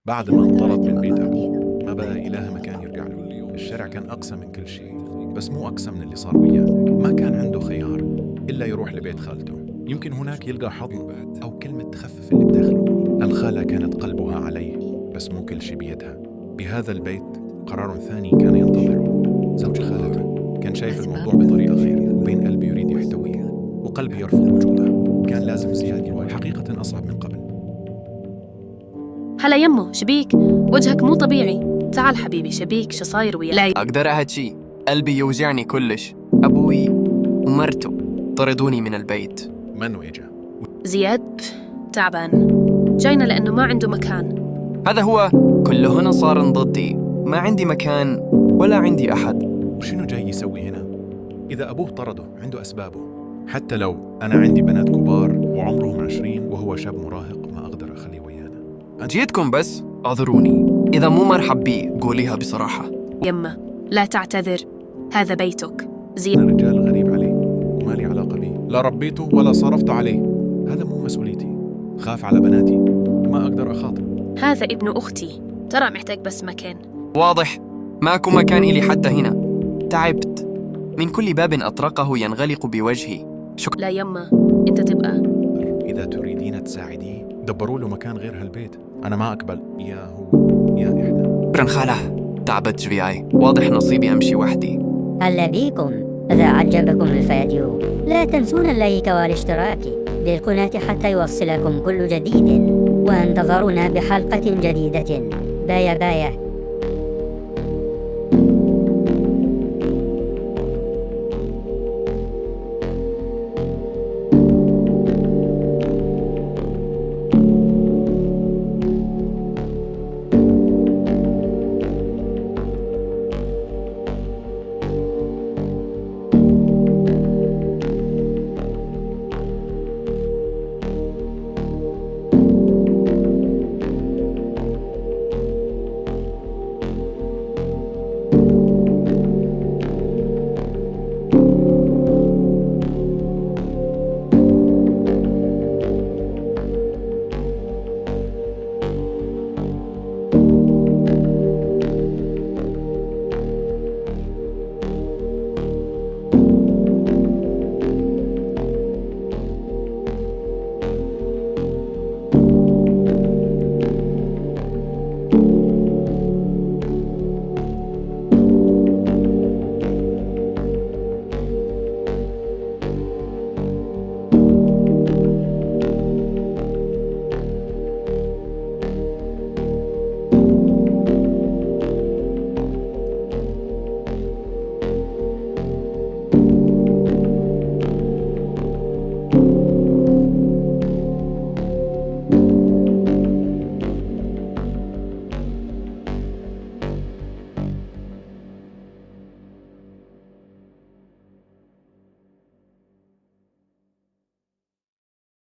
بعد ما انطرد من بيت أبوه ما بقى إله مكان يرجع له. الشارع كان أقسى من كل شيء، بس مو أقسى من اللي صار وياه. ما كان عنده خيار إلا يروح لبيت خالته، يمكن هناك يلقى حضن أو كلمة تخفف اللي بداخله. الخالة كانت قلبها عليه، بس مو كل شيء بيدها. بهذا البيت قرار ثاني كان ينتظره. زوج خالته كان شايف الموضوع بطريقة غير، وبين قلبي يريد يحتويه وقلبي يرفض وجوده. كان لازم زياد يواجه حقيقة أصعب من قبل. هلا يمه، شبيك؟ وجهك مو طبيعي. تعال حبيبي، شبيك شو صاير وياك؟ لا أقدر أحد شي، قلبي يوجعني كلش. أبوي ومرته طردوني من البيت. منو إجا؟ زياد تعبان، جاينا لأنه ما عنده مكان. هذا هو، كلهن صار ضدي. ما عندي مكان ولا عندي أحد. وشنو جاي يسوي هنا؟ إذا أبوه طرده عنده أسبابه. حتى لو أنا عندي بنات كبار وعمرهم 20 وهو شاب مراهق، ما أقدر أخليه ويانا. جيتكم بس اعذروني، إذا مو مرحب بي قوليها بصراحة. يمه لا تعتذر، هذا بيتك. أنا زياد رجال غريب عليه وما لي علاقة بيه، لا ربيته ولا صرفت عليه. هذا مو مسؤوليتي. خاف على بناتي، ما أقدر أخاطر. هذا ابن أختي، ترى محتاج بس مكان. واضح ماكو مكان إلي حتى هنا. تعبت من كل باب أطرقه ينغلق بوجهي. شكرا. لا يمه، أنت تبقى. إذا تريدين تساعديه دبروا له مكان غير هالبيت. أنا ما أقبل، يا هو يا إحنا. شكرا خالة، تعبت جوياي. واضح نصيبي أمشي وحدي. هلا بيكم. إذا عجبكم الفيديو لا تنسون اللايك والاشتراك بالقناة حتى يوصلكم كل جديد، وانتظرونا بحلقة جديدة. بايا بايا.